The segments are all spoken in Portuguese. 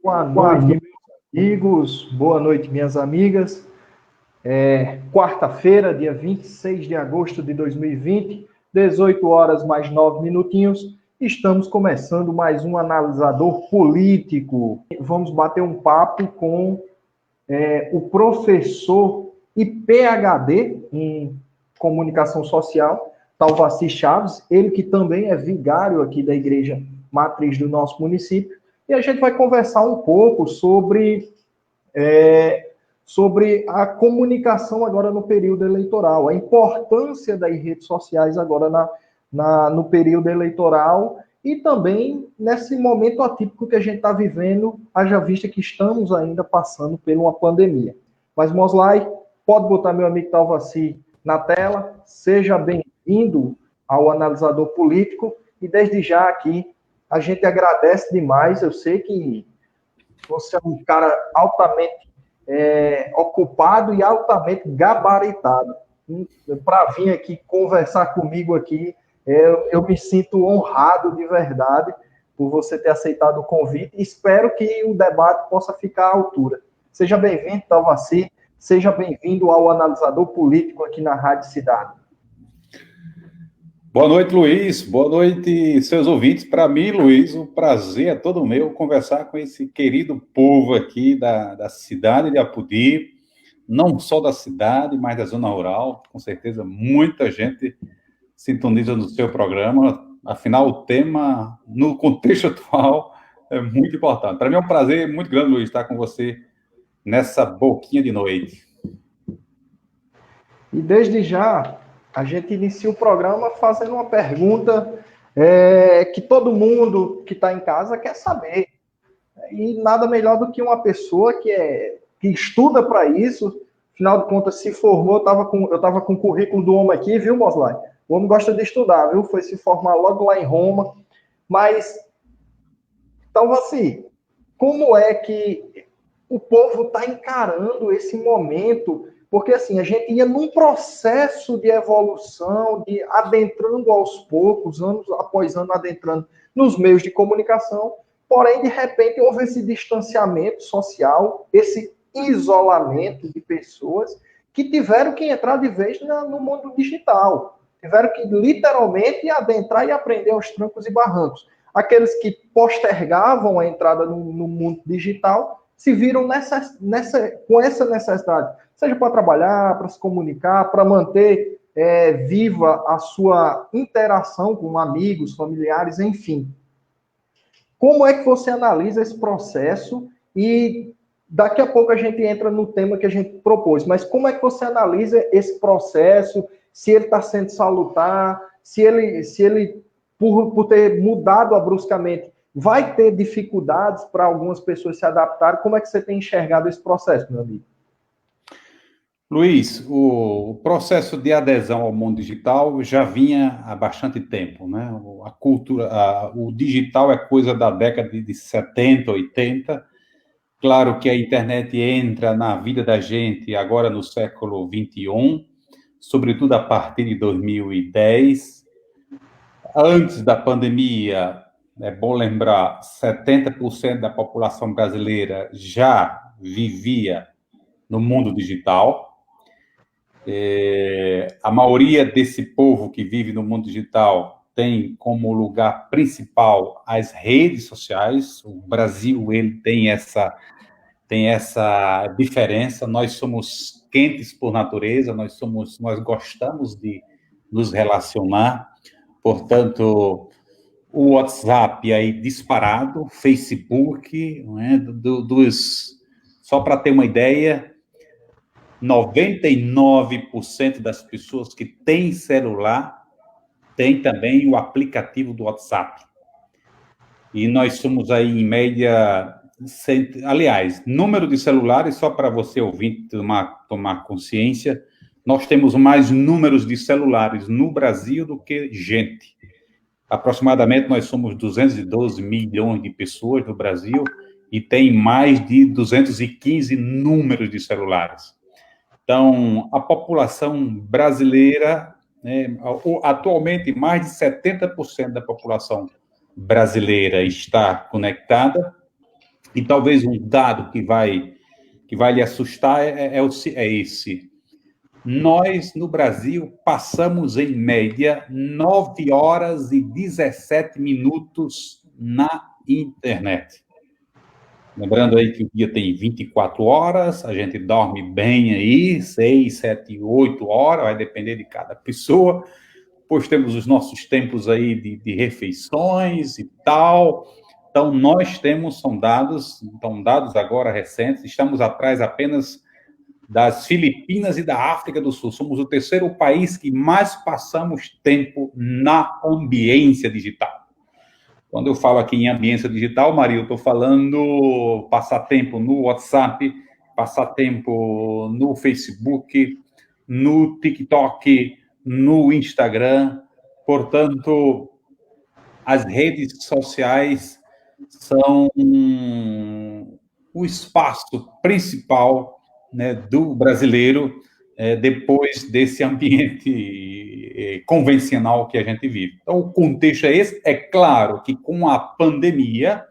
Boa noite, meus amigos. Boa noite, minhas amigas. Quarta-feira, dia 26 de agosto de 2020, 18 horas mais 9 minutinhos. Estamos começando mais um analisador político. Vamos bater um papo com o professor e PhD em comunicação social, Talvaci Chaves, ele que também é vigário aqui da Igreja Matriz do nosso município. E a gente vai conversar um pouco sobre a comunicação agora no período eleitoral, a importância das redes sociais agora no período eleitoral e também nesse momento atípico que a gente está vivendo, haja vista que estamos ainda passando por uma pandemia. Mas, Moslay, pode botar meu amigo Talvaci na tela. Seja bem-vindo ao Analisador Político e desde já aqui a gente agradece demais. Eu sei que você é um cara altamente ocupado e altamente gabaritado. Para vir aqui conversar comigo aqui, eu me sinto honrado de verdade por você ter aceitado o convite. Espero que o debate possa ficar à altura. Seja bem-vindo, Talvaci. Seja bem-vindo ao Analisador Político aqui na Rádio Cidade. Boa noite, Luiz. Boa noite, seus ouvintes. Para mim, Luiz, o prazer é todo meu conversar com esse querido povo aqui da cidade de Apodi, não só da cidade, mas da zona rural. Com certeza, muita gente sintoniza no seu programa. Afinal, o tema, no contexto atual, é muito importante. Para mim é um prazer muito grande, Luiz, estar com você nessa boquinha de noite. E desde já, a gente inicia o programa fazendo uma pergunta que todo mundo que está em casa quer saber. E nada melhor do que uma pessoa que estuda para isso, afinal de contas, se formou, eu estava com o currículo do homem aqui, viu, Moslay? O homem gosta de estudar, viu? Foi se formar logo lá em Roma. Mas, então, assim, como é que o povo está encarando esse momento? Porque, assim, a gente ia num processo de evolução, de adentrando aos poucos, anos após ano, adentrando nos meios de comunicação, porém, de repente, houve esse distanciamento social, esse isolamento de pessoas que tiveram que entrar de vez no mundo digital. Tiveram que, literalmente, adentrar e aprender aos trancos e barrancos. Aqueles que postergavam a entrada no mundo digital se viram com essa necessidade, seja para trabalhar, para se comunicar, para manter viva a sua interação com amigos, familiares, enfim. Como é que você analisa esse processo? E daqui a pouco a gente entra no tema que a gente propôs, mas como é que você analisa esse processo? Se ele está sendo salutar, se ele por ter mudado bruscamente, vai ter dificuldades para algumas pessoas se adaptarem? Como é que você tem enxergado esse processo, meu amigo? Luiz, o processo de adesão ao mundo digital já vinha há bastante tempo, né? A cultura, o digital é coisa da década de 70, 80. Claro que a internet entra na vida da gente agora no século 21, sobretudo a partir de 2010. Antes da pandemia, é bom lembrar, 70% da população brasileira já vivia no mundo digital. A maioria desse povo que vive no mundo digital tem como lugar principal as redes sociais. O Brasil ele tem essa diferença. Nós somos quentes por natureza, nós gostamos de nos relacionar. Portanto, o WhatsApp aí disparado, Facebook, né, só para ter uma ideia, 99% das pessoas que têm celular têm também o aplicativo do WhatsApp. E nós somos aí, em média, aliás, número de celulares, só para você ouvir, tomar consciência, nós temos mais números de celulares no Brasil do que gente. Aproximadamente, nós somos 212 milhões de pessoas no Brasil e tem mais de 215 números de celulares. Então, a população brasileira, né, atualmente, mais de 70% da população brasileira está conectada E talvez um dado que vai lhe assustar é esse. Nós, no Brasil, passamos, em média, 9 horas e 17 minutos na internet. Lembrando aí que o dia tem 24 horas, a gente dorme bem aí, 6, 7, 8 horas, vai depender de cada pessoa. Depois temos os nossos tempos aí de refeições e tal. Então, nós temos, são dados agora recentes, estamos atrás apenas das Filipinas e da África do Sul. Somos o terceiro país que mais passamos tempo na ambiência digital. Quando eu falo aqui em ambiência digital, Maria, eu estou falando passar tempo no WhatsApp, passar tempo no Facebook, no TikTok, no Instagram. Portanto, as redes sociais são o espaço principal, né, do brasileiro, depois desse ambiente convencional que a gente vive. Então, o contexto é esse. É claro que com a pandemia,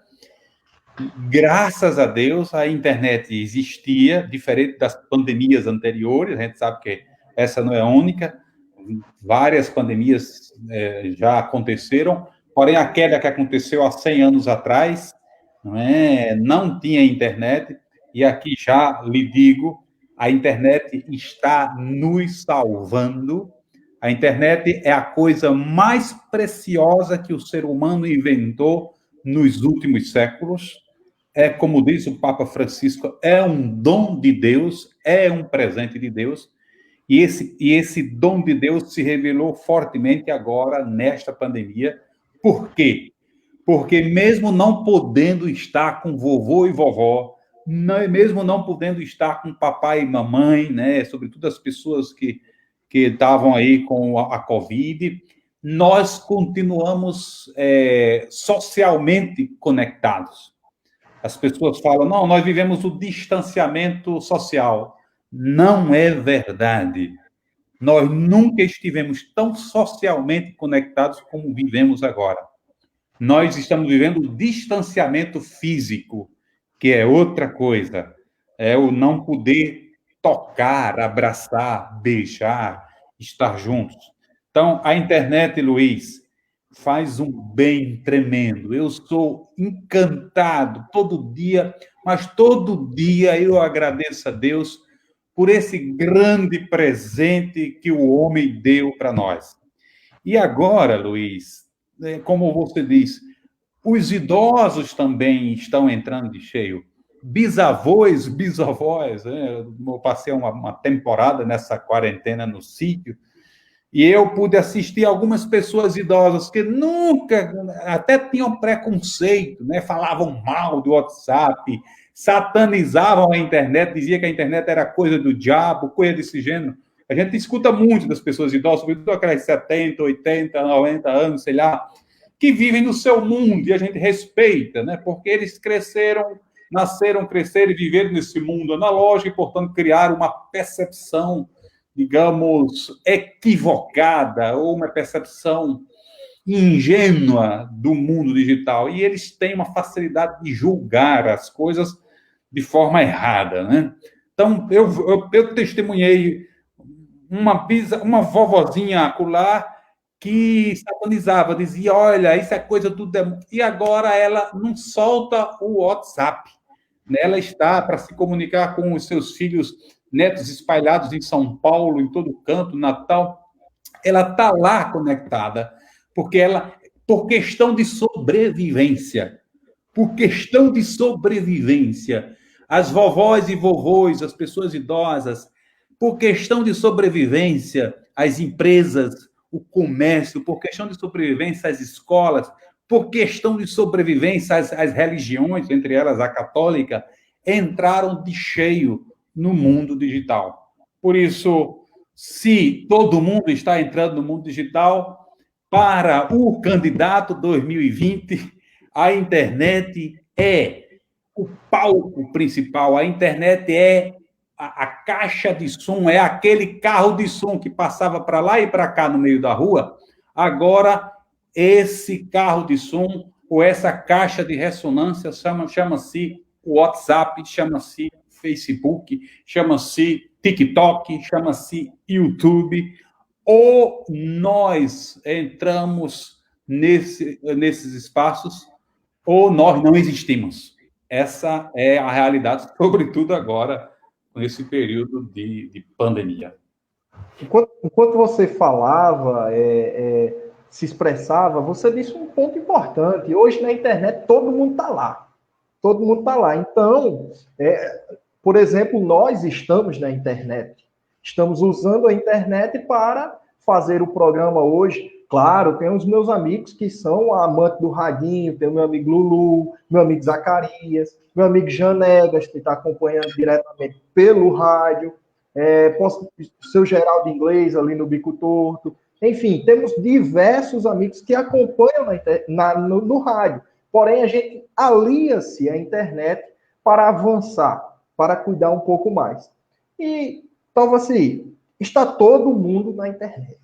graças a Deus, a internet existia, diferente das pandemias anteriores. A gente sabe que essa não é a única, várias pandemias já aconteceram, porém aquela que aconteceu há 100 anos atrás, não tinha internet, e aqui já lhe digo, a internet está nos salvando. A internet é a coisa mais preciosa que o ser humano inventou nos últimos séculos. É, como diz o Papa Francisco, é um dom de Deus, é um presente de Deus, e esse dom de Deus se revelou fortemente agora, nesta pandemia. Por quê? Porque mesmo não podendo estar com vovô e vovó, mesmo não podendo estar com papai e mamãe, né, sobretudo as pessoas que estavam aí com a Covid, nós continuamos socialmente conectados. As pessoas falam, não, nós vivemos o distanciamento social. Não é verdade. Nós nunca estivemos tão socialmente conectados como vivemos agora. Nós estamos vivendo o distanciamento físico, que é outra coisa. É o não poder tocar, abraçar, beijar, estar juntos. Então, a internet, Luiz, faz um bem tremendo. Eu sou encantado todo dia, mas todo dia eu agradeço a Deus por esse grande presente que o homem deu para nós. E agora, Luiz, como você diz, os idosos também estão entrando de cheio. Bisavós, bisavós, eu passei uma temporada nessa quarentena no sítio, e eu pude assistir algumas pessoas idosas que nunca, até tinham preconceito, né? Falavam mal do WhatsApp, satanizavam a internet, diziam que a internet era coisa do diabo, coisa desse gênero. A gente escuta muito das pessoas idosas, sobretudo aquelas 70, 80, 90 anos, sei lá, que vivem no seu mundo, e a gente respeita, né? Porque eles nasceram, cresceram e viveram nesse mundo analógico, e, portanto, criaram uma percepção, digamos, equivocada, ou uma percepção ingênua do mundo digital. E eles têm uma facilidade de julgar as coisas de forma errada, né? Então, eu testemunhei uma vovozinha acolá que satanizava, dizia, olha, isso é coisa do demônio. E agora ela não solta o WhatsApp. Ela está para se comunicar com os seus filhos, netos espalhados em São Paulo, em todo canto, Natal. Ela está lá conectada, porque por questão de sobrevivência. Por questão de sobrevivência. As vovós e vovôs, as pessoas idosas, por questão de sobrevivência, as empresas, o comércio, por questão de sobrevivência, as escolas, por questão de sobrevivência, as religiões, entre elas a católica, entraram de cheio no mundo digital. Por isso, se todo mundo está entrando no mundo digital, para o candidato 2020, a internet é o palco principal, a internet é a caixa de som, é aquele carro de som que passava para lá e para cá no meio da rua. Agora, esse carro de som, ou essa caixa de ressonância, chama-se WhatsApp, chama-se Facebook, chama-se TikTok, chama-se YouTube, ou nós entramos nesses espaços, ou nós não existimos. Essa é a realidade, sobretudo agora, nesse período de pandemia. Enquanto você falava, se expressava, você disse um ponto importante. Hoje na internet todo mundo está lá. Todo mundo está lá. Então, por exemplo, nós estamos na internet. Estamos usando a internet para fazer o programa hoje. Claro, tem os meus amigos que são amantes do radinho, tem o meu amigo Lulu, meu amigo Zacarias, meu amigo Janegas, que está acompanhando diretamente pelo rádio, o seu Geraldo Inglês ali no Bico Torto. Enfim, temos diversos amigos que acompanham no rádio. Porém, a gente alia-se à internet para avançar, para cuidar um pouco mais. E, então, assim, está todo mundo na internet.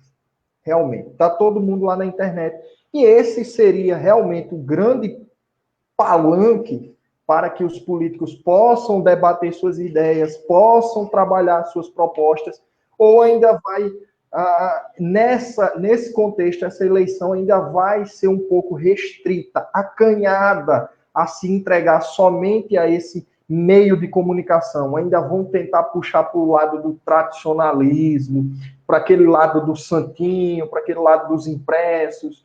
Realmente, está todo mundo lá na internet. E esse seria realmente o grande palanque para que os políticos possam debater suas ideias, possam trabalhar suas propostas, ou ainda vai, nesse contexto, essa eleição ainda vai ser um pouco restrita, acanhada a se entregar somente a esse meio de comunicação, ainda vão tentar puxar para o lado do tradicionalismo, para aquele lado do santinho, para aquele lado dos impressos,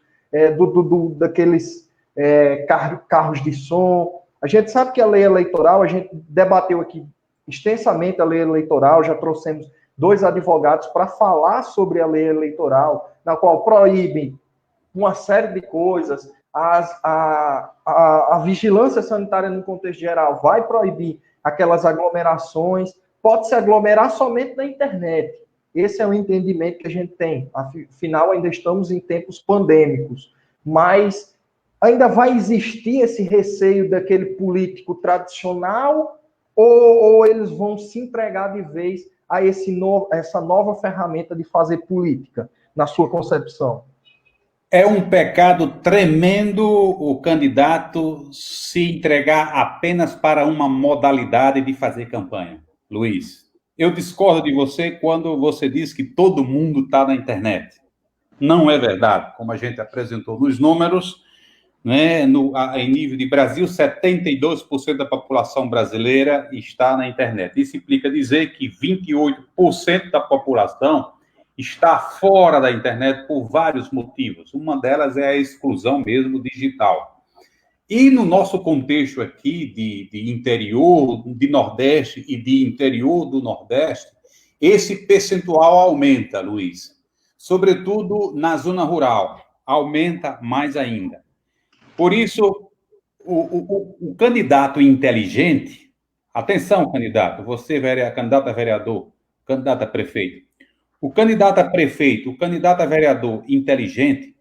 daqueles carros de som. A gente sabe que a lei eleitoral, a gente debateu aqui extensamente a lei eleitoral, já trouxemos 2 advogados para falar sobre a lei eleitoral, na qual proíbem uma série de coisas. A vigilância sanitária, no contexto geral, vai proibir aquelas aglomerações, pode se aglomerar somente na internet. Esse é o entendimento que a gente tem. Afinal, ainda estamos em tempos pandêmicos, mas ainda vai existir esse receio daquele político tradicional, ou eles vão se entregar de vez a essa nova ferramenta de fazer política, na sua concepção? É um pecado tremendo o candidato se entregar apenas para uma modalidade de fazer campanha. Luiz, eu discordo de você quando você diz que todo mundo está na internet. Não é verdade. Como a gente apresentou nos números, né, em nível de Brasil, 72% da população brasileira está na internet. Isso implica dizer que 28% da população está fora da internet por vários motivos. Uma delas é a exclusão mesmo digital. E no nosso contexto aqui de interior, de Nordeste e de interior do Nordeste, esse percentual aumenta, Luiz. Sobretudo na zona rural, aumenta mais ainda. Por isso, o candidato inteligente, atenção, candidato, você, candidato a vereador, candidato a prefeito, o candidato a prefeito, o candidato a vereador inteligente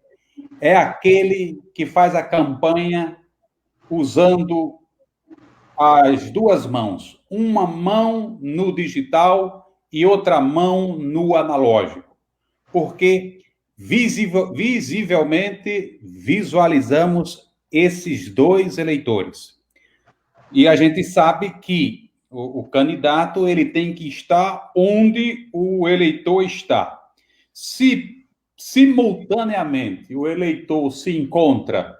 é aquele que faz a campanha usando as 2 mãos, uma mão no digital e outra mão no analógico, porque visivelmente visualizamos esses 2 eleitores. E a gente sabe que o candidato ele tem que estar onde o eleitor está. Se simultaneamente o eleitor se encontra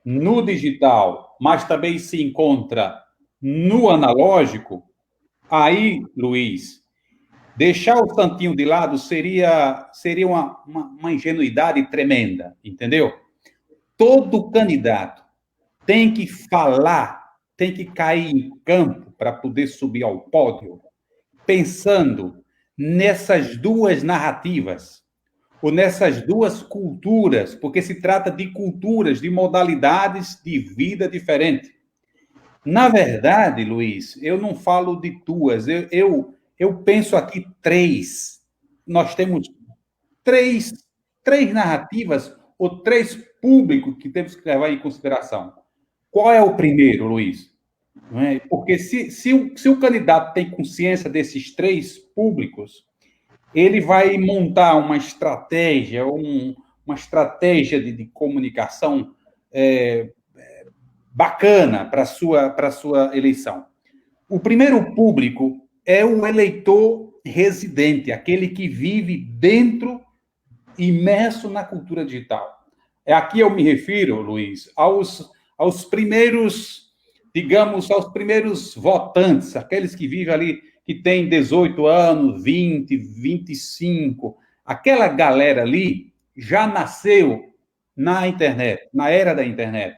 no digital, mas também se encontra no analógico, aí, Luiz, deixar o santinho de lado seria uma ingenuidade tremenda, entendeu? Todo candidato tem que falar, tem que cair em campo para poder subir ao pódio, pensando nessas 2 narrativas, ou nessas 2 culturas, porque se trata de culturas, de modalidades de vida diferentes. Na verdade, Luiz, eu não falo de 2, eu penso aqui 3. Nós temos 3 narrativas ou 3 públicos que temos que levar em consideração. Qual é o primeiro, Luiz? Não é? Porque se o candidato tem consciência desses 3 públicos, ele vai montar uma estratégia de comunicação bacana para a sua eleição. O primeiro público é o eleitor residente, aquele que vive dentro, imerso na cultura digital. Aqui eu me refiro, Luiz, aos primeiros, digamos, aos primeiros votantes, aqueles que vivem ali, que têm 18 anos, 20, 25, aquela galera ali já nasceu na internet, na era da internet.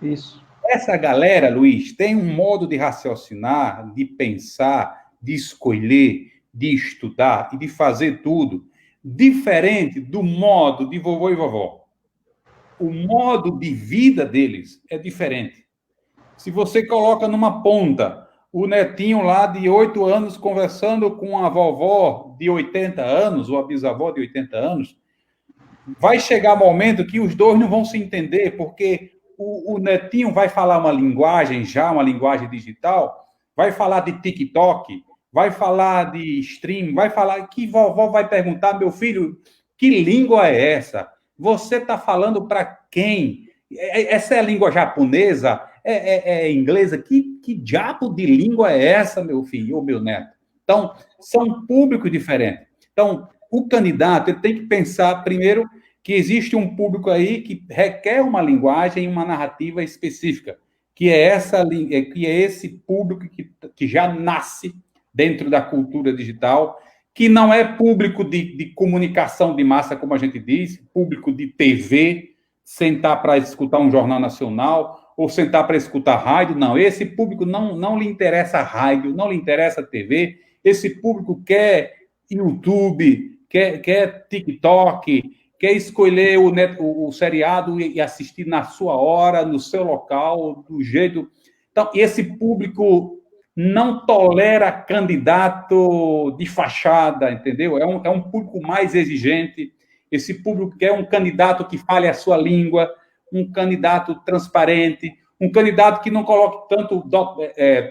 Isso. Essa galera, Luiz, tem um modo de raciocinar, de pensar, de escolher, de estudar e de fazer tudo diferente do modo de vovô e vovó. O modo de vida deles é diferente. Se você coloca numa ponta o netinho lá de 8 anos conversando com a vovó de 80 anos, ou a bisavó de 80 anos, vai chegar um momento que os dois não vão se entender, porque o netinho vai falar uma linguagem digital, vai falar de TikTok, vai falar de stream, vai falar que vovó vai perguntar, meu filho, que língua é essa? Você está falando para quem? Essa é a língua japonesa? É inglesa? Que diabo de língua é essa, meu filho ou meu neto? Então, são públicos diferentes. Então, o candidato ele tem que pensar, primeiro, que existe um público aí que requer uma linguagem, uma narrativa específica, que é esse público que já nasce dentro da cultura digital, que não é público de comunicação de massa, como a gente diz, público de TV, sentar para escutar um jornal nacional, ou sentar para escutar rádio, não. Esse público não lhe interessa rádio, não lhe interessa TV, esse público quer YouTube, quer TikTok, quer escolher o seriado e assistir na sua hora, no seu local, do jeito... Então, esse público não tolera candidato de fachada, entendeu? É um público mais exigente. Esse público quer um candidato que fale a sua língua, um candidato transparente, um candidato que não coloque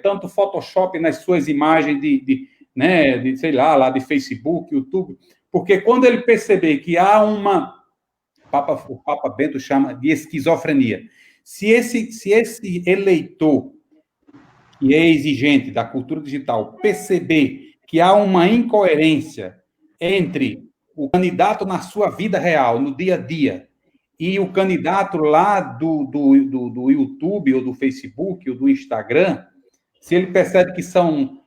tanto Photoshop nas suas imagens sei lá de Facebook, YouTube, porque quando ele perceber que há o Papa Bento chama de esquizofrenia, se esse eleitor que é exigente da cultura digital perceber que há uma incoerência entre o candidato na sua vida real, no dia a dia, e o candidato lá do YouTube, ou do Facebook, ou do Instagram, se ele percebe que são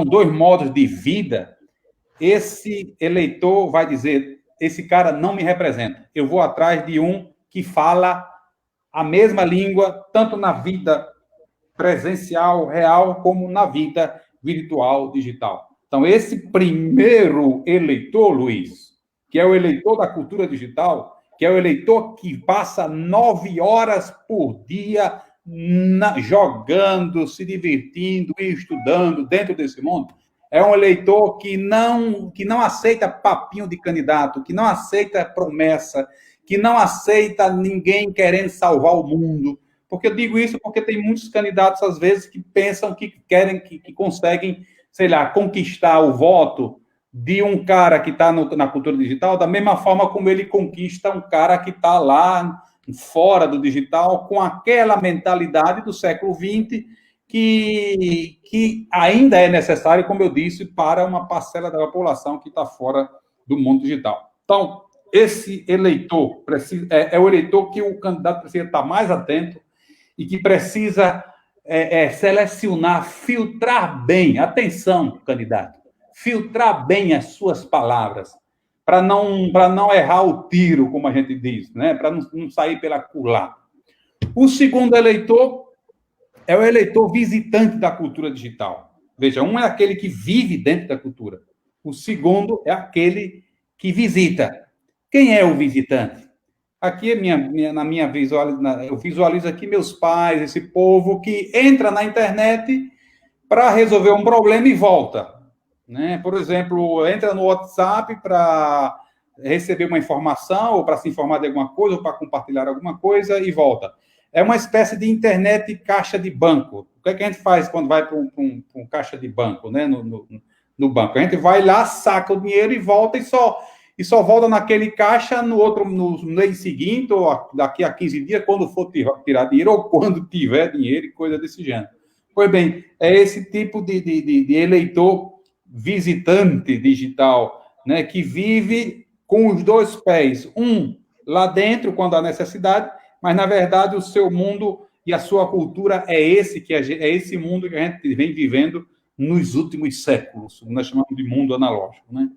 dois modos de vida, esse eleitor vai dizer, esse cara não me representa. Eu vou atrás de um que fala a mesma língua, tanto na vida presencial, real, como na vida virtual, digital. Então, esse primeiro eleitor, Luiz, que é o eleitor da cultura digital, que é o eleitor que passa 9 horas por dia jogando, se divertindo e estudando dentro desse mundo, é um eleitor que não aceita papinho de candidato, que não aceita promessa, que não aceita ninguém querendo salvar o mundo. Porque eu digo isso porque tem muitos candidatos, às vezes, que pensam que conseguem, sei lá, conquistar o voto de um cara que está na cultura digital da mesma forma como ele conquista um cara que está lá fora do digital com aquela mentalidade do século XX que ainda é necessário, como eu disse, para uma parcela da população que está fora do mundo digital. Então, esse eleitor é o eleitor que o candidato precisa estar mais atento e que precisa selecionar, filtrar bem. Atenção, candidato, filtrar bem as suas palavras, para não errar o tiro, como a gente diz, né? Para não sair pela culatra. O segundo eleitor é o eleitor visitante da cultura digital. Veja, um é aquele que vive dentro da cultura. O segundo é aquele que visita. Quem é o visitante? Aqui na minha visualização, eu visualizo aqui meus pais, esse povo que entra na internet para resolver um problema e volta. Né? Por exemplo, entra no WhatsApp para receber uma informação, ou para se informar de alguma coisa, ou para compartilhar alguma coisa e volta. É uma espécie de internet caixa de banco. O que é que a gente faz quando vai para um caixa de banco, né? No banco? A gente vai lá, saca o dinheiro e volta e só volta naquele caixa no mês seguinte, ou daqui a 15 dias, quando for tirar dinheiro, ou quando tiver dinheiro e coisa desse gênero. Pois bem, é esse tipo de eleitor visitante digital, né, que vive com os dois pés, lá dentro, quando há necessidade, mas, na verdade, o seu mundo e a sua cultura é esse mundo que a gente vem vivendo nos últimos séculos, nós chamamos de mundo analógico, né?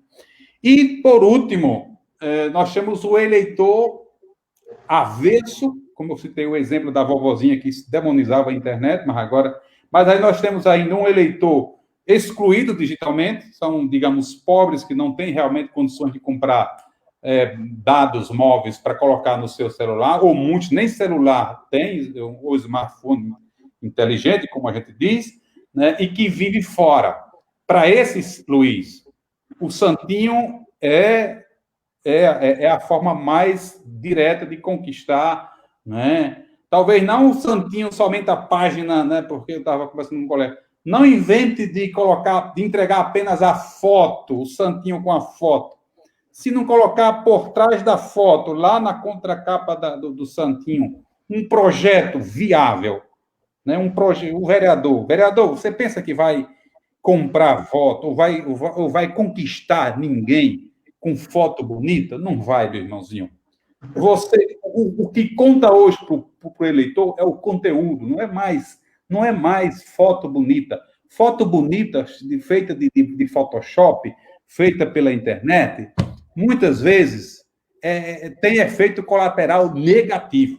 E, por último, nós temos o eleitor avesso, como eu citei o exemplo da vovozinha que demonizava a internet, mas aí nós temos ainda um eleitor excluído digitalmente, são, digamos, pobres que não têm realmente condições de comprar dados móveis para colocar no seu celular, ou muitos nem celular têm, ou smartphone inteligente, como a gente diz, né, e que vive fora. Para esses, Luiz, o santinho é a forma mais direta de conquistar, né? Talvez não o santinho somente a página, né? Porque eu estava conversando com um colega. Não invente de entregar apenas a foto, o santinho com a foto. Se não colocar por trás da foto, lá na contracapa do santinho, um projeto viável, né? O vereador, você pensa que vai comprar voto ou vai conquistar ninguém com foto bonita? Não vai, meu irmãozinho. O que conta hoje para o eleitor é o conteúdo, não é mais foto bonita. Foto bonita, feita de Photoshop, feita pela internet, muitas vezes tem efeito colateral negativo.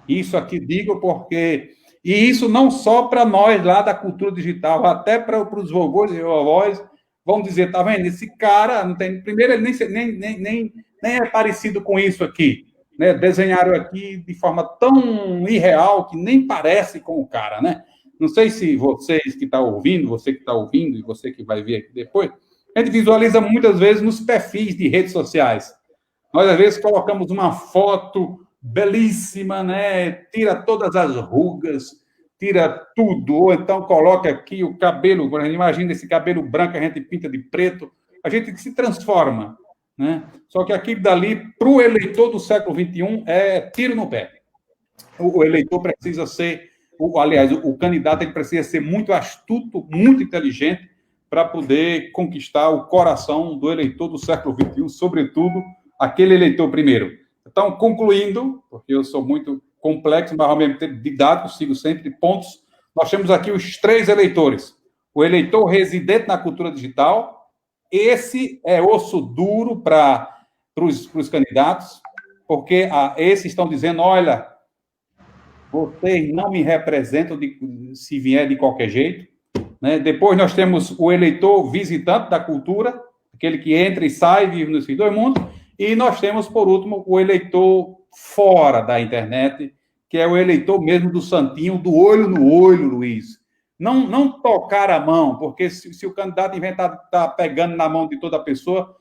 Isso aqui digo porque... E isso não só para nós lá da cultura digital, até para os vovôs e vovós vão dizer, tá vendo? Esse cara, não tem, primeiro, ele nem é parecido com isso aqui. Né? Desenharam aqui de forma tão irreal que nem parece com o cara, né? Não sei se vocês que estão ouvindo, você que está ouvindo e você que vai ver aqui depois, a gente visualiza muitas vezes nos perfis de redes sociais. Nós, às vezes, colocamos uma foto belíssima, né? Tira todas as rugas, tira tudo, ou então coloca aqui o cabelo, imagina esse cabelo branco, a gente pinta de preto, a gente se transforma, né? Só que aquilo dali, para o eleitor do século XXI, é tiro no pé. O eleitor precisa ser, aliás, o candidato ele precisa ser muito astuto, muito inteligente, para poder conquistar o coração do eleitor do século XXI, sobretudo aquele eleitor primeiro. Então, concluindo, porque eu sou muito complexo, mas ao mesmo tempo didático, sigo sempre pontos, nós temos aqui os 3 eleitores. O eleitor residente na cultura digital, esse é osso duro para os candidatos, porque esses estão dizendo, olha, vocês não me representam se vier de qualquer jeito. Né? Depois nós temos o eleitor visitante da cultura, aquele que entra e sai, vive nos dois mundos. E nós temos, por último, o eleitor fora da internet, que é o eleitor mesmo do santinho, do olho no olho, Luiz. Não tocar a mão, porque se o candidato inventar estar pegando na mão de toda a pessoa,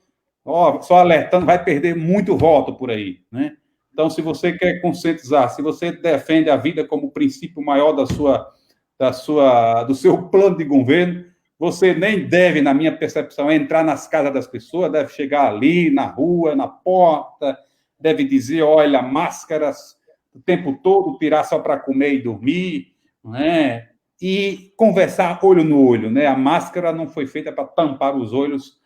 só alertando, vai perder muito voto por aí, né? Então, se você quer conscientizar, se você defende a vida como princípio maior do seu plano de governo, você nem deve, na minha percepção, entrar nas casas das pessoas, deve chegar ali, na rua, na porta, deve dizer, olha, máscaras o tempo todo, tirar só para comer e dormir, né? E conversar olho no olho, né? A máscara não foi feita para tampar os olhos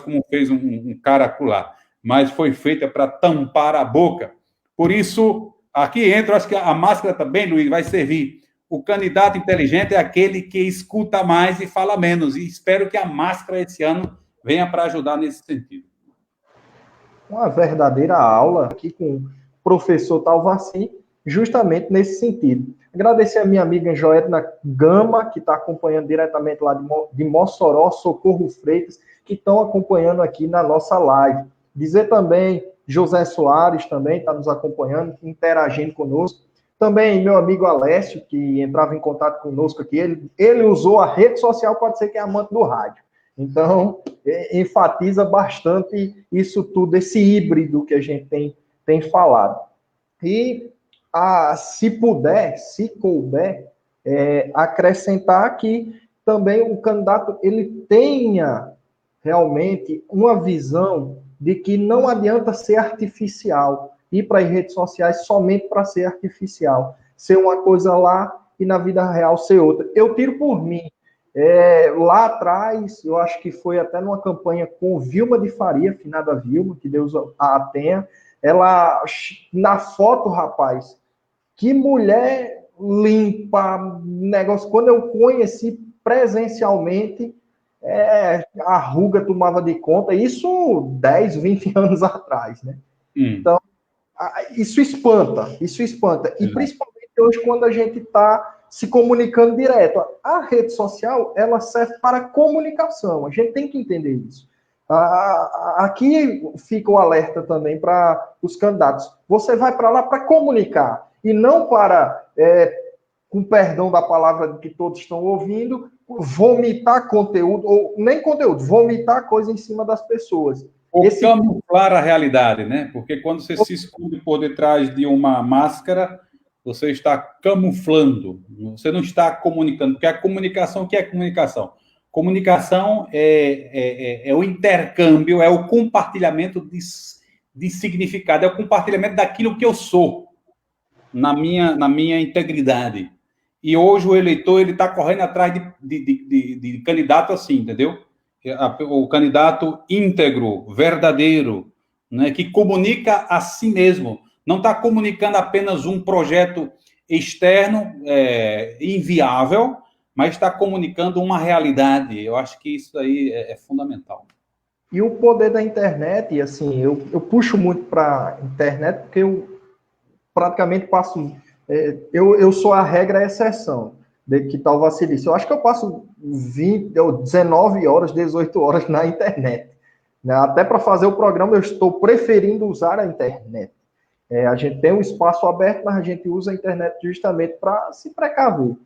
como fez um cara acolá, mas foi feita para tampar a boca. Por isso, aqui entra, acho que a máscara também, Luiz, vai servir. O candidato inteligente é aquele que escuta mais e fala menos. E espero que a máscara esse ano venha para ajudar nesse sentido. Uma verdadeira aula aqui com o professor Talvaci, justamente nesse sentido. Agradecer a minha amiga Joetna Gama, que está acompanhando diretamente lá de Mossoró, Socorro Freitas, que estão acompanhando aqui na nossa live. Dizer também, José Soares também está nos acompanhando, interagindo conosco. Também meu amigo Alessio, que entrava em contato conosco aqui, ele usou a rede social, pode ser que é amante do rádio. Então, enfatiza bastante isso tudo, esse híbrido que a gente tem falado. E, se puder, se couber, acrescentar que também o candidato ele tenha realmente uma visão de que não adianta ser artificial, ir para as redes sociais somente para ser artificial, ser uma coisa lá e na vida real ser outra. Eu tiro por mim. Lá atrás, eu acho que foi até numa campanha com Vilma de Faria, finada Vilma, que Deus a tenha, ela, na foto, rapaz, que mulher limpa, negócio. Quando eu conheci presencialmente, a ruga tomava de conta, isso 10, 20 anos atrás, né? Então, isso espanta, isso espanta. E principalmente hoje, quando a gente está se comunicando direto. A rede social, ela serve para comunicação, a gente tem que entender isso. Aqui fica o alerta também para os candidatos. Você vai para lá para comunicar, e não para, com perdão da palavra que todos estão ouvindo, vomitar conteúdo, ou nem conteúdo, vomitar coisa em cima das pessoas. Ou camuflar a realidade, né? Porque quando você se esconde por detrás de uma máscara, você está camuflando, você não está comunicando, porque a comunicação, o que é comunicação? Comunicação é o intercâmbio, é o compartilhamento de significado, é o compartilhamento daquilo que eu sou, na minha integridade. E hoje o eleitor ele está correndo atrás de candidato assim, entendeu? O candidato íntegro, verdadeiro, né, que comunica a si mesmo. Não está comunicando apenas um projeto externo inviável, mas está comunicando uma realidade. Eu acho que isso aí é fundamental. E o poder da internet, assim, eu puxo muito para a internet, porque eu praticamente passo... eu sou a regra e a exceção, de que tal vacilice. Eu acho que eu passo 19 horas, 18 horas na internet. Né? Até para fazer o programa, eu estou preferindo usar a internet. A gente tem um espaço aberto, mas a gente usa a internet justamente para se precaver.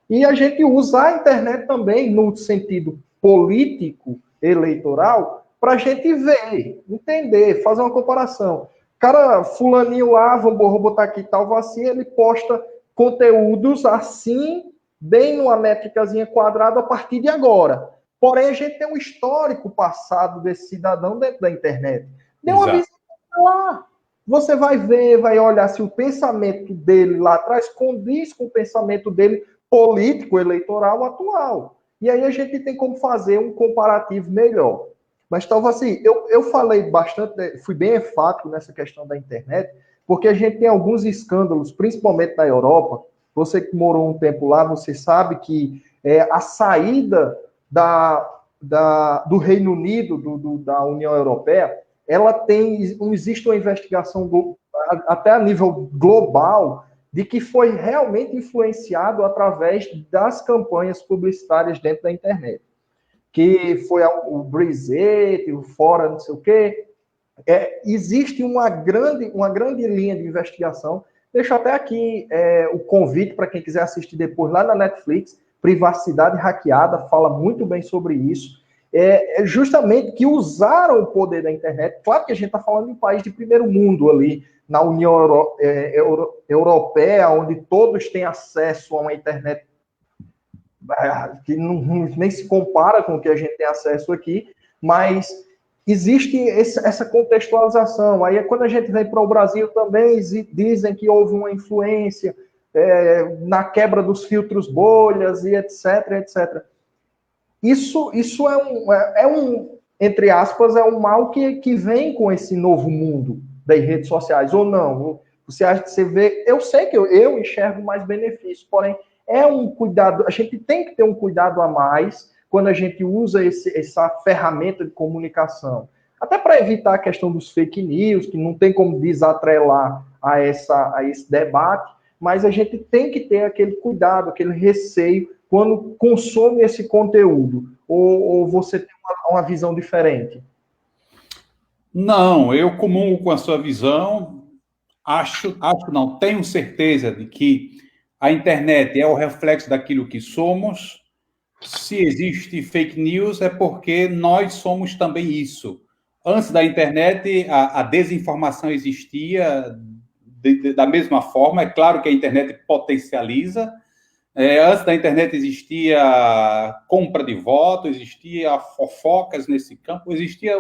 E a gente usa a internet também no sentido político, eleitoral, para a gente ver, entender, fazer uma comparação. Cara, fulaninho lá, vou botar aqui tal vacina, ele posta conteúdos assim, bem numa métricazinha quadrada a partir de agora. Porém, a gente tem um histórico passado desse cidadão dentro da internet. Deu uma visita lá. Você vai ver, vai olhar se o pensamento dele lá atrás condiz com o pensamento dele político, eleitoral, atual. E aí a gente tem como fazer um comparativo melhor. Mas talvez assim, eu falei bastante, fui bem enfático nessa questão da internet, porque a gente tem alguns escândalos, principalmente na Europa. Você que morou um tempo lá, você sabe que a saída do Reino Unido, da União Europeia, existe uma investigação até a nível global de que foi realmente influenciado através das campanhas publicitárias dentro da internet. Que foi o Brexit, o Fora, não sei o quê. Existe uma grande linha de investigação. Deixo até aqui o convite para quem quiser assistir depois lá na Netflix, Privacidade Hackeada, fala muito bem sobre isso. Justamente que usaram o poder da internet. Claro que a gente está falando de um país de primeiro mundo ali, na União Europeia, onde todos têm acesso a uma internet que nem se compara com o que a gente tem acesso aqui, mas existe essa contextualização. Aí, quando a gente vem para o Brasil também, dizem que houve uma influência na quebra dos filtros bolhas e etc, etc. Isso entre aspas, é um mal que vem com esse novo mundo das redes sociais, ou não? Você vê, eu sei que eu enxergo mais benefícios, porém, um cuidado, a gente tem que ter um cuidado a mais quando a gente usa essa ferramenta de comunicação. Até para evitar a questão dos fake news, que não tem como desatrelar a esse debate, mas a gente tem que ter aquele cuidado, aquele receio quando consome esse conteúdo. Ou você tem uma visão diferente? Não, eu comungo com a sua visão. Não, tenho certeza de que a internet é o reflexo daquilo que somos. Se existe fake news, é porque nós somos também isso. Antes da internet, a desinformação existia da mesma forma. É claro que a internet potencializa. Antes da internet existia compra de voto, existia fofocas nesse campo, existia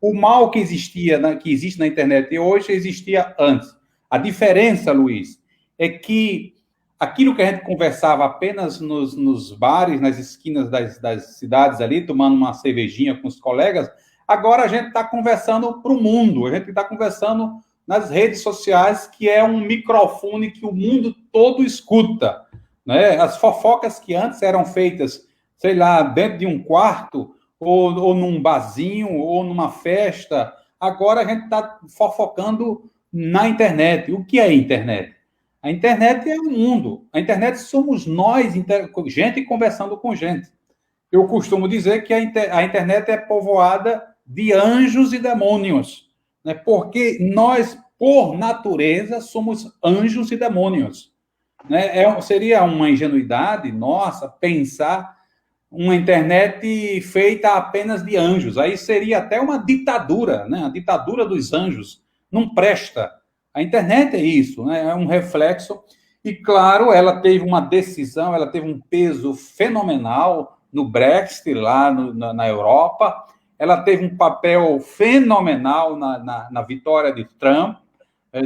O mal que existia, que existe na internet hoje, existia antes. A diferença, Luiz, é que aquilo que a gente conversava apenas nos bares, nas esquinas das cidades ali, tomando uma cervejinha com os colegas, agora a gente está conversando para o mundo, a gente está conversando nas redes sociais, que é um microfone que o mundo todo escuta, né? As fofocas que antes eram feitas, sei lá, dentro de um quarto, ou num barzinho, ou numa festa, agora a gente está fofocando na internet. O que é a internet? A internet é o mundo. A internet somos nós, gente conversando com gente. Eu costumo dizer que a internet é povoada de anjos e demônios, né? Porque nós, por natureza, somos anjos e demônios, né? Seria uma ingenuidade nossa pensar uma internet feita apenas de anjos. Aí seria até uma ditadura, né? A ditadura dos anjos. Não presta. A internet é isso, né? É um reflexo. E, claro, ela teve uma decisão, ela teve um peso fenomenal no Brexit, lá na Europa. Ela teve um papel fenomenal na vitória de Trump,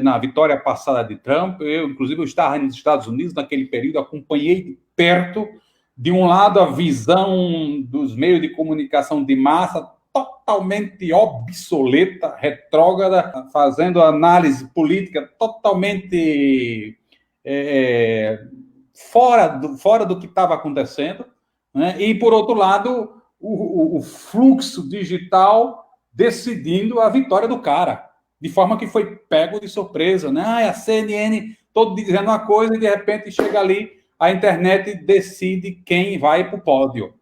na vitória passada de Trump. Inclusive, eu estava nos Estados Unidos naquele período, acompanhei de perto, de um lado, a visão dos meios de comunicação de massa totalmente obsoleta, retrógrada, fazendo análise política totalmente fora do que estava acontecendo, né? E, por outro lado, o fluxo digital decidindo a vitória do cara, de forma que foi pego de surpresa, né? A CNN todo dizendo uma coisa e, de repente, chega ali, a internet decide quem vai para o pódio.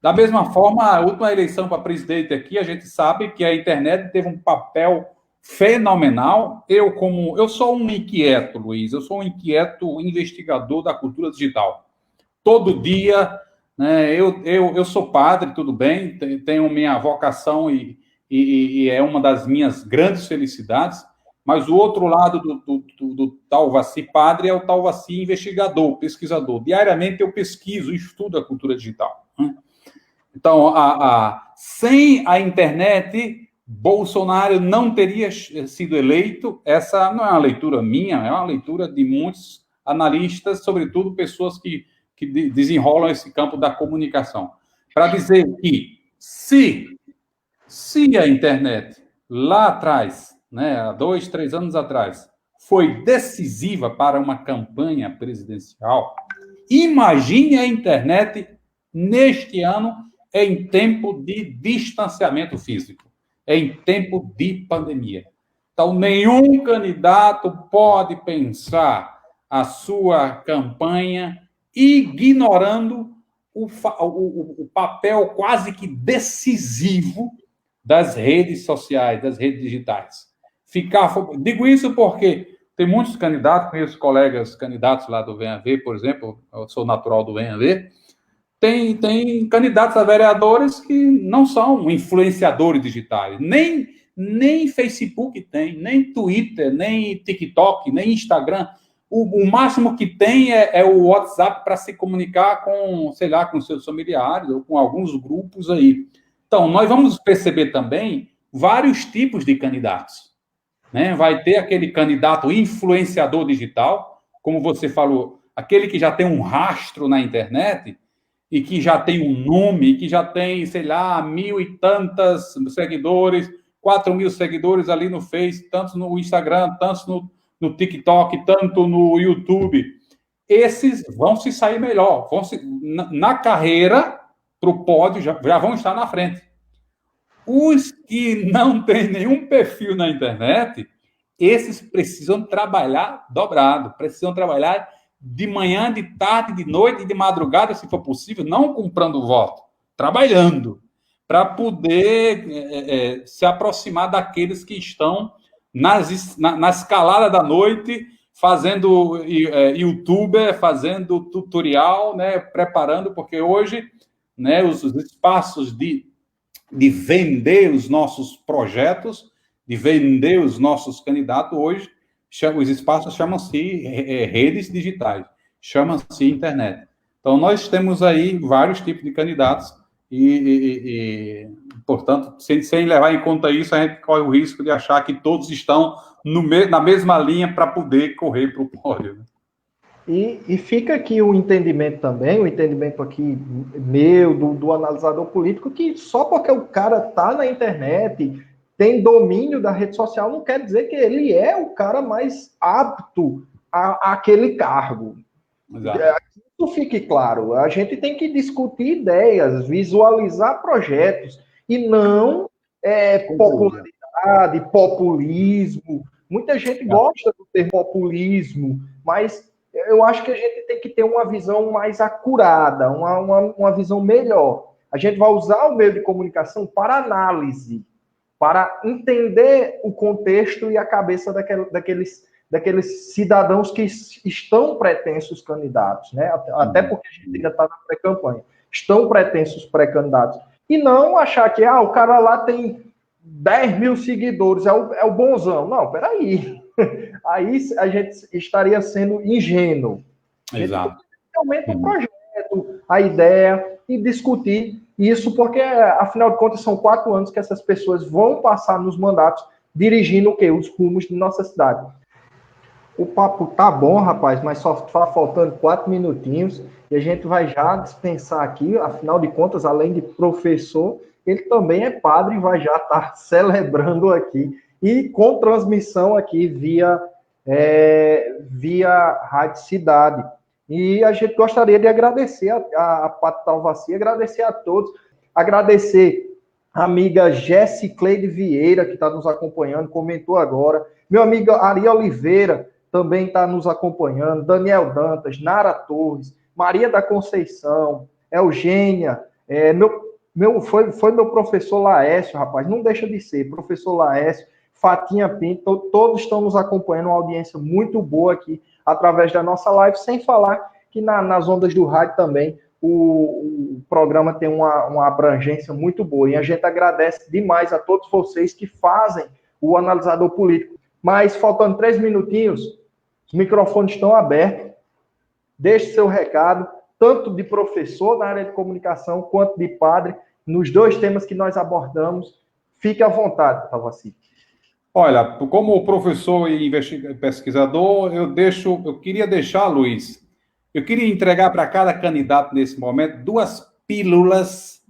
Da mesma forma, a última eleição para presidente aqui, a gente sabe que a internet teve um papel fenomenal. Eu sou um inquieto, Luiz, eu sou um inquieto investigador da cultura digital. Todo dia, né, eu sou padre, tudo bem, tenho minha vocação e é uma das minhas grandes felicidades, mas o outro lado do Talvaci padre é o Talvaci investigador, pesquisador. Diariamente eu pesquiso, estudo a cultura digital, né? Então, sem a internet, Bolsonaro não teria sido eleito. Essa não é uma leitura minha, é uma leitura de muitos analistas, sobretudo pessoas que desenrolam esse campo da comunicação, para dizer que se a internet, lá atrás, né, há 2, 3 anos atrás, foi decisiva para uma campanha presidencial, imagine a internet neste ano, em tempo de distanciamento físico, em tempo de pandemia. Então, nenhum candidato pode pensar a sua campanha ignorando o papel quase que decisivo das redes sociais, das redes digitais. Digo isso porque tem muitos candidatos, conheço colegas candidatos lá do VAV, por exemplo, eu sou natural do VAV, tem candidatos a vereadores que não são influenciadores digitais, nem Facebook tem, nem Twitter, nem TikTok, nem Instagram. O máximo que tem é o WhatsApp para se comunicar com, sei lá, com seus familiares ou com alguns grupos aí. Então, nós vamos perceber também vários tipos de candidatos, né? Vai ter aquele candidato influenciador digital, como você falou, aquele que já tem um rastro na internet e que já tem um nome, que já tem, sei lá, 1.000 e tantas seguidores, 4.000 seguidores ali no Face, tanto no Instagram, tanto no TikTok, tanto no YouTube. Esses vão se sair melhor, na carreira, para o pódio, já vão estar na frente. Os que não têm nenhum perfil na internet, esses precisam trabalhar dobrado, precisam trabalhar de manhã, de tarde, de noite e de madrugada, se for possível, não comprando voto, trabalhando, para poder se aproximar daqueles que estão na escalada da noite, fazendo youtuber, fazendo tutorial, né, preparando, porque hoje, né, os espaços de vender os nossos projetos, de vender os nossos candidatos, hoje, os espaços chamam-se redes digitais, chamam-se internet. Então, nós temos aí vários tipos de candidatos Portanto, sem levar em conta isso, a gente corre o risco de achar que todos estão na mesma linha para poder correr para o pódio. E fica aqui o entendimento também, o entendimento aqui meu, do analisador político, que só porque o cara está na internet, tem domínio da rede social, não quer dizer que ele é o cara mais apto àquele cargo. Isso fique claro. A gente tem que discutir ideias, visualizar projetos, e não popularidade, populismo. Muita gente gosta do termo populismo, mas eu acho que a gente tem que ter uma visão mais acurada, uma visão melhor. A gente vai usar o meio de comunicação para análise, para entender o contexto e a cabeça daqueles cidadãos que estão pretensos candidatos, né? Até porque a gente ainda está na pré-campanha. Estão pretensos pré-candidatos. E não achar que o cara lá tem 10 mil seguidores, é o bonzão. Não, peraí. Aí a gente estaria sendo ingênuo. Exato. Realmente o projeto, a ideia, e discutir isso, porque, afinal de contas, são 4 anos que essas pessoas vão passar nos mandatos dirigindo o quê? Os rumos de nossa cidade. O papo tá bom, rapaz, mas só tá faltando 4 minutinhos e a gente vai já dispensar aqui. Afinal de contas, além de professor, ele também é padre e vai já estar celebrando aqui. E com transmissão aqui via Rádio Cidade. E a gente gostaria de agradecer a Pato Talvaci, agradecer a todos, agradecer a amiga Jessicleide Vieira, que está nos acompanhando, comentou agora, meu amigo Ari Oliveira também está nos acompanhando, Daniel Dantas, Nara Torres, Maria da Conceição, Eugênia, foi meu professor Laércio, rapaz, não deixa de ser, professor Laércio, Fatinha Pinto, todos estão nos acompanhando, uma audiência muito boa aqui, através da nossa live, sem falar que nas ondas do rádio também o programa tem uma abrangência muito boa, e a gente agradece demais a todos vocês que fazem o analisador político. Mas, faltando 3 minutinhos, os microfones estão abertos, deixe seu recado, tanto de professor na área de comunicação, quanto de padre, nos 2 temas que nós abordamos. Fique à vontade, Talvaci. Olha, como professor e pesquisador, eu queria deixar, Luiz, eu queria entregar para cada candidato nesse momento 2 pílulas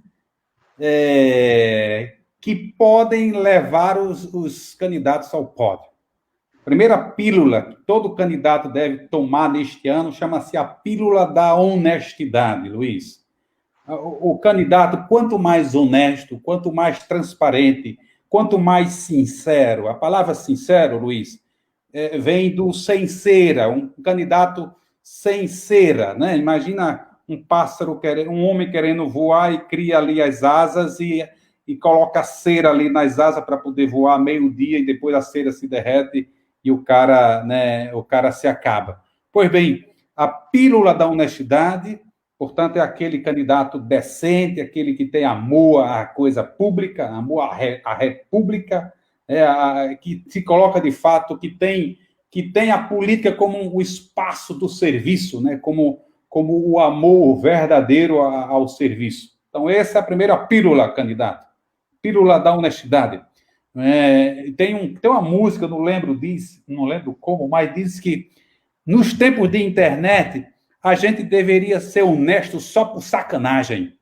que podem levar os candidatos ao pódio. A primeira pílula que todo candidato deve tomar neste ano chama-se a pílula da honestidade, Luiz. O candidato, quanto mais honesto, quanto mais transparente, quanto mais sincero, a palavra sincero, Luiz, vem do sem cera, um candidato sem cera, né? Imagina um homem querendo voar e cria ali as asas e coloca cera ali nas asas para poder voar meio-dia e depois a cera se derrete e o cara se acaba. Pois bem, a pílula da honestidade, portanto, é aquele candidato decente, aquele que tem amor à coisa pública, amor à república, que se coloca de fato, que tem a política como o espaço do serviço, né? como o amor verdadeiro ao serviço. Então, essa é a primeira pílula, candidato. Pílula da honestidade. Tem uma música, não lembro como, mas diz que nos tempos de internet a gente deveria ser honesto só por sacanagem.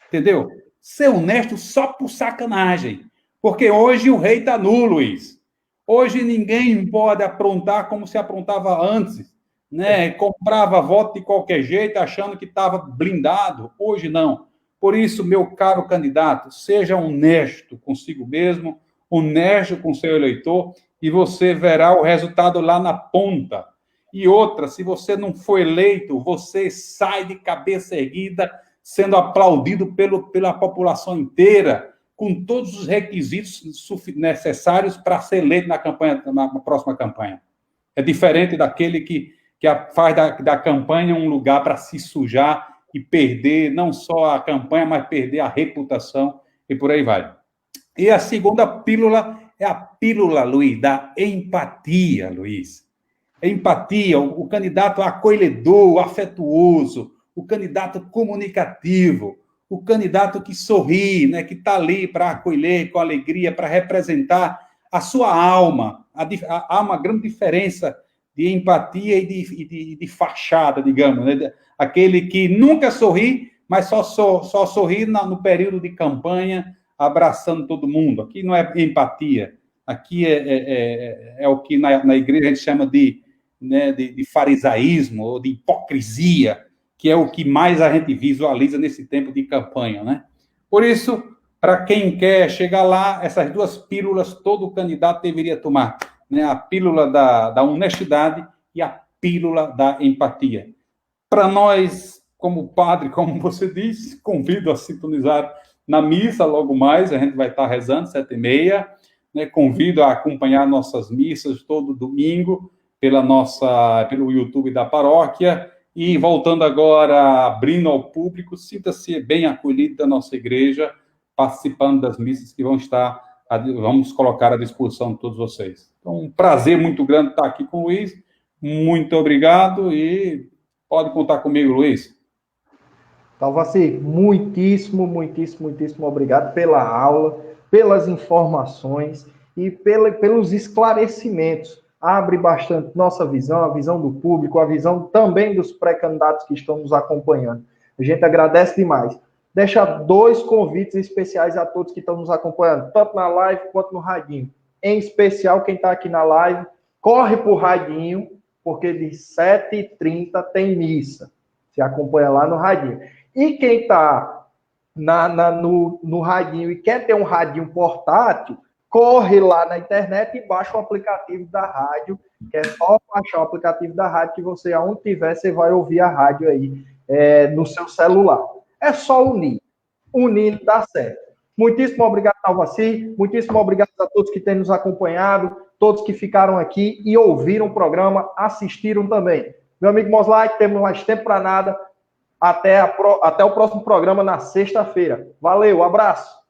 Entendeu? Ser honesto só por sacanagem. Porque hoje o rei está nu, Luiz. Hoje ninguém pode aprontar como se aprontava antes, né? Comprava voto de qualquer jeito, achando que estava blindado. Hoje não. Por isso, meu caro candidato, seja honesto consigo mesmo, honesto com seu eleitor, e você verá o resultado lá na ponta. E outra, se você não for eleito, você sai de cabeça erguida, sendo aplaudido pela população inteira, com todos os requisitos necessários para ser eleito na próxima campanha. É diferente daquele que faz da campanha um lugar para se sujar e perder não só a campanha, mas perder a reputação e por aí vai. E a segunda pílula é a pílula, Luiz, da empatia, Luiz. Empatia, o candidato acolhedor, afetuoso, o candidato comunicativo, o candidato que sorri, né, que está ali para acolher com alegria, para representar a sua alma. Há uma grande diferença de empatia e de fachada, digamos, né? Aquele que nunca sorri, mas só sorri no período de campanha, abraçando todo mundo. Aqui não é empatia, aqui é o que na igreja a gente chama né, de farisaísmo ou de hipocrisia, que é o que mais a gente visualiza nesse tempo de campanha, né? Por isso, para quem quer chegar lá, essas duas pílulas todo candidato deveria tomar, né? A pílula da honestidade e a pílula da empatia. Para nós, como padre, como você disse, convido a sintonizar na missa logo mais, a gente vai estar rezando, 7h30, né? Convido a acompanhar nossas missas todo domingo pelo YouTube da paróquia. E voltando agora, abrindo ao público, sinta-se bem acolhido da nossa igreja, participando das missas que vamos colocar à disposição de todos vocês. Então, um prazer muito grande estar aqui com o Luiz. Muito obrigado e pode contar comigo, Luiz. Talvaci, muitíssimo obrigado pela aula, pelas informações e pelos esclarecimentos. Abre bastante nossa visão, a visão do público, a visão também dos pré-candidatos que estão nos acompanhando. A gente agradece demais. Deixa 2 convites especiais a todos que estão nos acompanhando, tanto na live quanto no radinho. Em especial, quem está aqui na live, corre para o radinho, porque de 7h30 tem missa. Se acompanha lá no radinho. E quem está no radinho e quer ter um radinho portátil, corre lá na internet e baixa o aplicativo da rádio, que é só baixar o aplicativo da rádio, que você, aonde tiver, você vai ouvir a rádio aí no seu celular. É só unir. Unindo dá certo. Muitíssimo obrigado, Talvaci. Muitíssimo obrigado a todos que têm nos acompanhado, todos que ficaram aqui e ouviram o programa, assistiram também. Meu amigo Mosley, temos mais tempo para nada. Até o próximo programa na sexta-feira. Valeu, abraço.